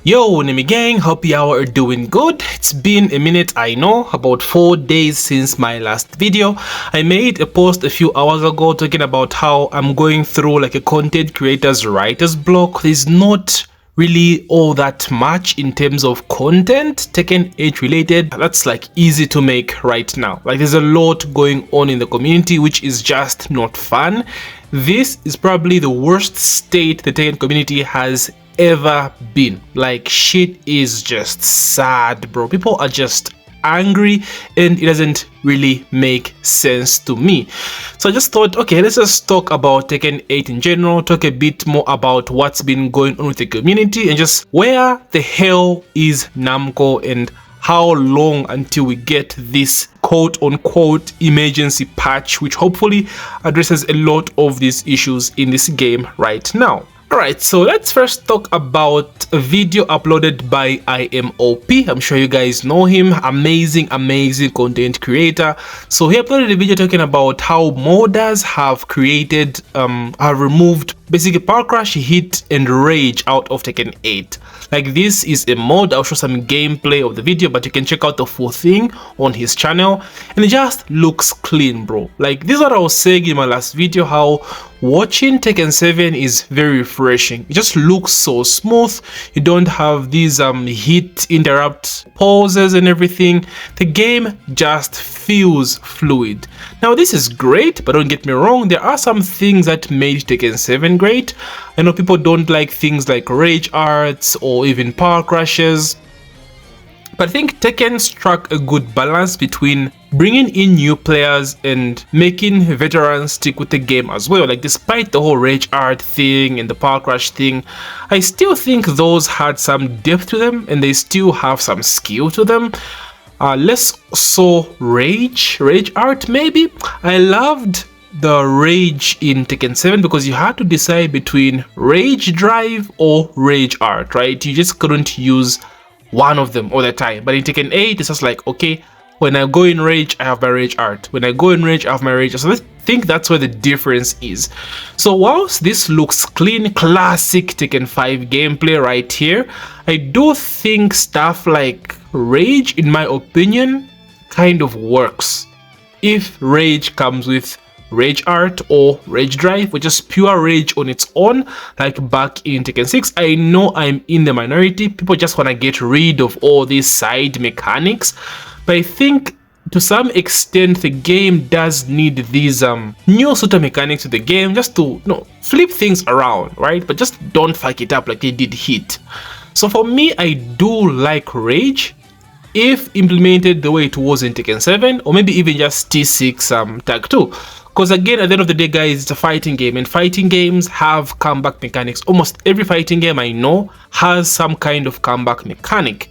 Yo, Nemi gang, hope y'all are doing good. It's been a minute, I know, about 4 days since my last video. I made a post a few hours ago talking about how I'm going through like a content creator's writer's block. There's not really all that much in terms of content Tekken 8 related that's like easy to make right now. Like there's a lot going on in the community which is just not fun. This is probably the worst state the Tekken community has ever been. Like shit is just sad, bro. People are just angry and it doesn't really make sense to me. So I just thought, okay, let's just talk about Tekken 8 in general, talk a bit more about what's been going on with the community and just where the hell is Namco and how long until we get this quote-unquote emergency patch which hopefully addresses a lot of these issues in this game right now. Alright, so let's first talk about a video uploaded by IMOP. I'm sure you guys know him. Amazing content creator. So he uploaded a video talking about how modders have created, have removed basically power crash, hit, and rage out of Tekken 8. Like this is a mod. I'll show some gameplay of the video, but you can check out the full thing on his channel. And it just looks clean, bro. Like this is what I was saying in my last video, how watching Tekken 7 is very refreshing. It just looks so smooth. You don't have these hit interrupt pauses and everything. The game just feels fluid. Now this is great, but don't get me wrong, there are some things that made Tekken 7 great. I know people don't like things like rage arts or even power crashes, but I think Tekken struck a good balance between bringing in new players and making veterans stick with the game as well. Like despite the whole rage art thing and the power crash thing, I still think those had some depth to them and they still have some skill to them. Less so rage art maybe. I loved the rage in Tekken 7 because you had to decide between rage drive or rage art, right? You just couldn't use one of them all the time. But in Tekken 8 it's just like, okay, when I go in rage I have my rage art, when I go in rage I have my rage art. So I think that's where the difference is. So whilst this looks clean, classic Tekken 5 gameplay right here, I do think stuff like rage, in my opinion, kind of works if rage comes with rage art or rage drive, or just pure rage on its own, like back in Tekken 6. I know I'm in the minority, people just want to get rid of all these side mechanics, but I think to some extent the game does need these new sort of mechanics to the game just to flip things around, right? But just don't fuck it up like they did hit. So for me, I do like rage if implemented the way it was in Tekken 7, or maybe even just T6 Tag 2. Because again, at the end of the day, guys, it's a fighting game, and fighting games have comeback mechanics. Almost every fighting game I know has some kind of comeback mechanic.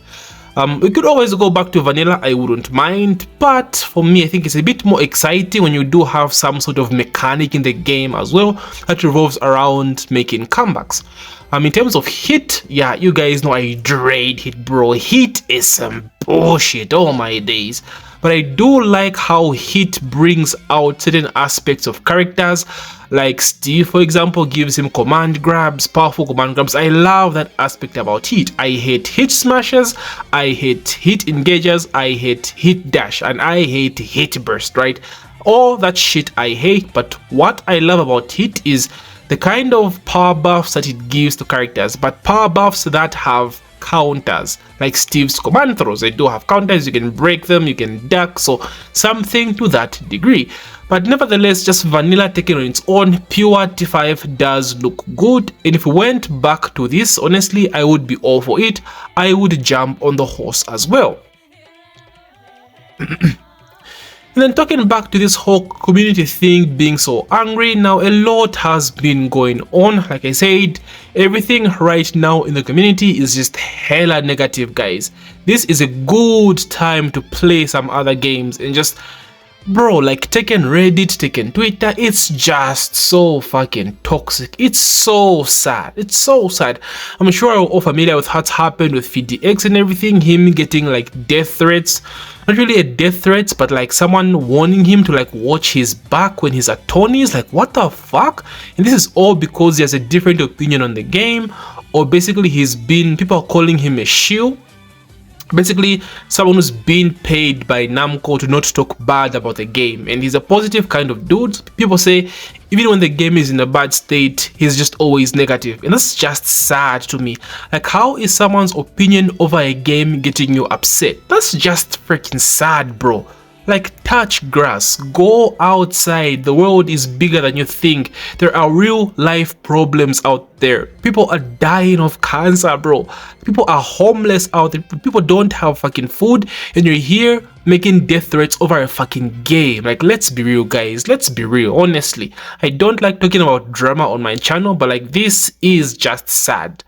We could always go back to vanilla, I wouldn't mind, but for me I think it's a bit more exciting when you do have some sort of mechanic in the game as well that revolves around making comebacks. In terms of hit, yeah, you guys know I dread hit, bro. Hit is some bullshit, oh my days. But I do like how hit brings out certain aspects of characters, like Steve, for example, gives him command grabs, powerful command grabs. I love that aspect about hit. I hate hit smashes, I hate hit engagers, I hate hit dash, and I hate hit burst, right? All that shit I hate, but what I love about hit is the kind of power buffs that it gives to characters, but power buffs that have counters, like Steve's command throws. They do have counters, you can break them, you can duck, so something to that degree. But nevertheless, just vanilla Tekken on its own, pure T5 does look good, and if we went back to this, honestly, I would be all for it. I would jump on the horse as well. And then talking back to this whole community thing being so angry, now a lot has been going on. Like I said, everything right now in the community is just hella negative, guys. This is a good time to play some other games and just, bro, like Tekken Reddit, Tekken Twitter, it's just so fucking toxic. It's so sad. It's so sad. I'm sure you're all familiar with what's happened with VDX and everything, him getting like death threats. Not really a death threat, but like someone warning him to like watch his back when he's at Tony's. Like, what the fuck? And this is all because he has a different opinion on the game, or basically people are calling him a shill. Basically, someone who's being paid by Namco to not talk bad about the game, and he's a positive kind of dude. People say even when the game is in a bad state, he's just always negative, and that's just sad to me. Like, how is someone's opinion over a game getting you upset? That's just freaking sad, bro. Like, touch grass, go outside. The world is bigger than you think. There are real life problems out there. People are dying of cancer, bro. People are homeless out there. People don't have fucking food, and you're here making death threats over a fucking game. Like, let's be real, guys. Let's be real. Honestly, I don't like talking about drama on my channel, but like, this is just sad.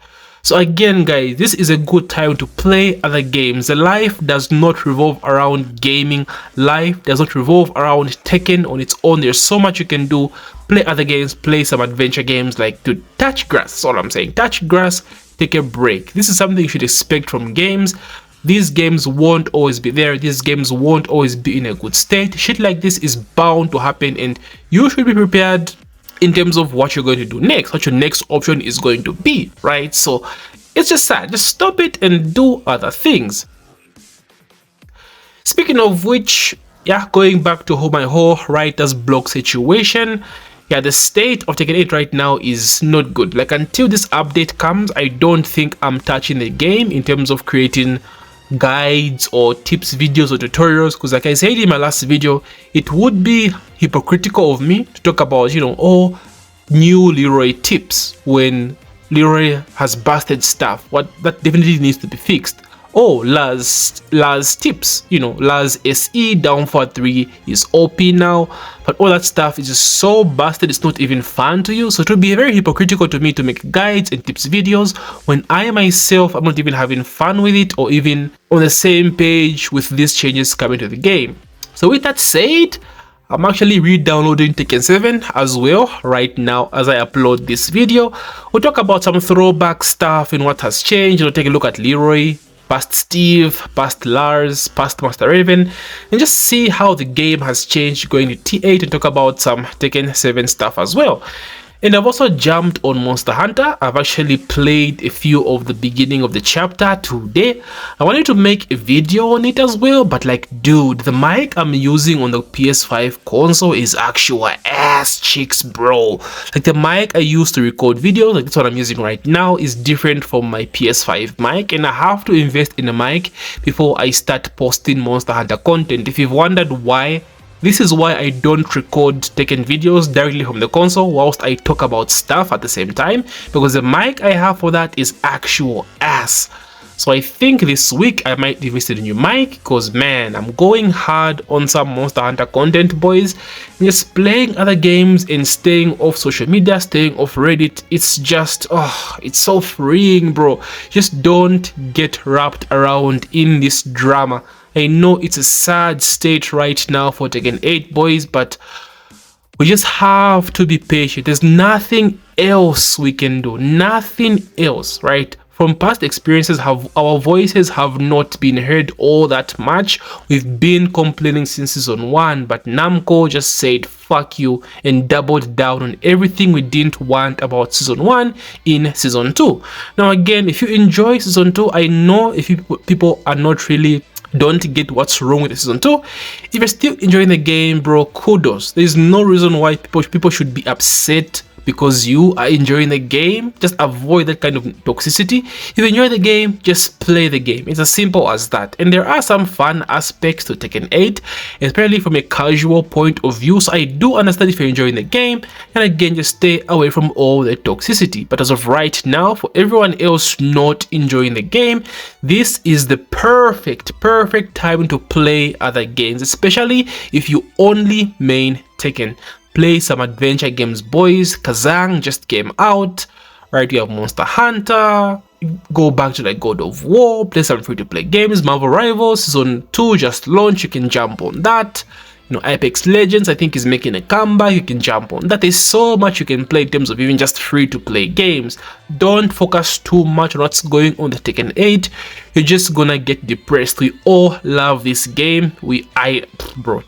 So again, guys, this is a good time to play other games. Life does not revolve around gaming. Life does not revolve around Tekken on its own. There's so much you can do. Play other games, play some adventure games, like to touch grass. That's all I'm saying. Touch grass, take a break. This is something you should expect from games. These games won't always be there. These games won't always be in a good state. Shit like this is bound to happen, and you should be prepared in terms of what you're going to do next, what your next option is going to be, right? So it's just sad. Just stop it and do other things. Speaking of which, yeah, going back to my whole writer's block situation, yeah, the state of Tekken 8 right now is not good. Like, until this update comes, I don't think I'm touching the game in terms of creating guides or tips videos or tutorials, because like I said in my last video, it would be hypocritical of me to talk about, you know, all new Leroy tips when Leroy has busted stuff. What that definitely needs to be fixed. Oh, Laz tips, you know, Laz SE down for 3 is OP now, but all that stuff is just so busted, it's not even fun to you. So it would be very hypocritical to me to make guides and tips videos when I myself am not even having fun with it or even on the same page with these changes coming to the game. So with that said, I'm actually re-downloading Tekken 7 as well right now as I upload this video. We'll talk about some throwback stuff and what has changed. We'll take a look at Leroy, past Steve, past Lars, past Master Raven, and just see how the game has changed going to T8 and talk about some Tekken 7 stuff as well. And I've also jumped on Monster Hunter. I've actually played a few of the beginning of the chapter today. I wanted to make a video on it as well, but like, dude, the mic I'm using on the PS5 console is actual ass cheeks, bro. Like, the mic I use to record videos, like this one I'm using right now, is different from my PS5 mic, and I have to invest in a mic before I start posting Monster Hunter content. If you've wondered why, this is why I don't record Tekken videos directly from the console whilst I talk about stuff at the same time, because the mic I have for that is actual ass. So I think this week I might invest in a new mic, because man, I'm going hard on some Monster Hunter content, boys. Just playing other games and staying off social media, staying off Reddit, it's just, oh, it's so freeing, bro. Just don't get wrapped around in this drama. I know it's a sad state right now for Tekken 8, boys, but we just have to be patient. There's nothing else we can do. Nothing else, right? From past experiences, our voices have not been heard all that much. We've been complaining since season 1, but Namco just said fuck you and doubled down on everything we didn't want about season 1 in season 2. Now again, if you enjoy season 2, I know if people are not really don't get what's wrong with season 2. If you're still enjoying the game, bro, kudos. There's no reason why people should be upset because you are enjoying the game. Just avoid that kind of toxicity. If you enjoy the game, just play the game. It's as simple as that. And there are some fun aspects to Tekken 8, especially from a casual point of view. So I do understand if you're enjoying the game, and again, just stay away from all the toxicity. But as of right now, for everyone else not enjoying the game, this is the perfect time to play other games, especially if you only main Tekken. Play some adventure games, boys. Kazang just came out, right? You have Monster Hunter. Go back to like God of War. Play some free-to-play games. Marvel Rivals Season 2 just launched. You can jump on that. You know, Apex Legends, I think, is making a comeback. You can jump on that. There's so much you can play in terms of even just free-to-play games. Don't focus too much on what's going on the Tekken 8. You're just gonna get depressed. We all love this game. Bro,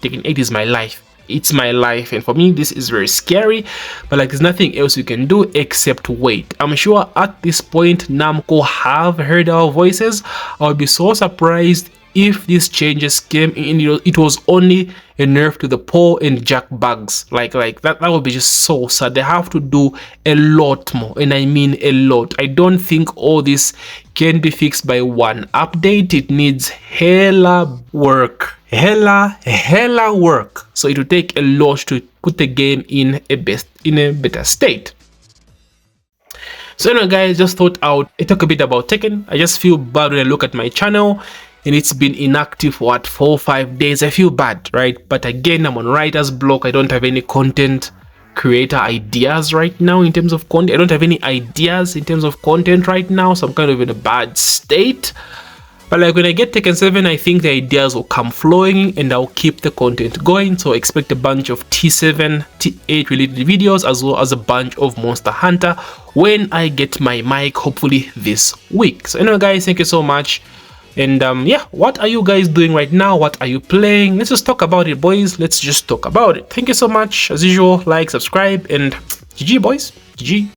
Tekken 8 is my life. it's my life, and for me this is very scary, but like there's nothing else you can do except wait. I'm sure at this point Namco have heard our voices. I would be so surprised if these changes came in, it was only a nerf to the poor and jack bags. Like that would be just so sad. They have to do a lot more, and I mean a lot. I don't think all this can be fixed by one update. It needs hella work, hella work. So it will take a lot to put the game in a better state. So anyway guys, just thought I talk a bit about Tekken. I just feel bad when I look at my channel and it's been inactive for what, 4 or 5 days. I feel bad, right? But again, I'm on writer's block. I don't have any content creator ideas right now in terms of content. I don't have any ideas in terms of content right now, so I'm kind of in a bad state. But like when I get Tekken 7, I think the ideas will come flowing and I'll keep the content going. So expect a bunch of T7, T8 related videos, as well as a bunch of Monster Hunter when I get my mic, hopefully this week. So anyway guys, thank you so much. And yeah, what are you guys doing right now? What are you playing? Let's just talk about it, boys. Let's just talk about it. Thank you so much. As usual, like, subscribe, and GG, boys. GG.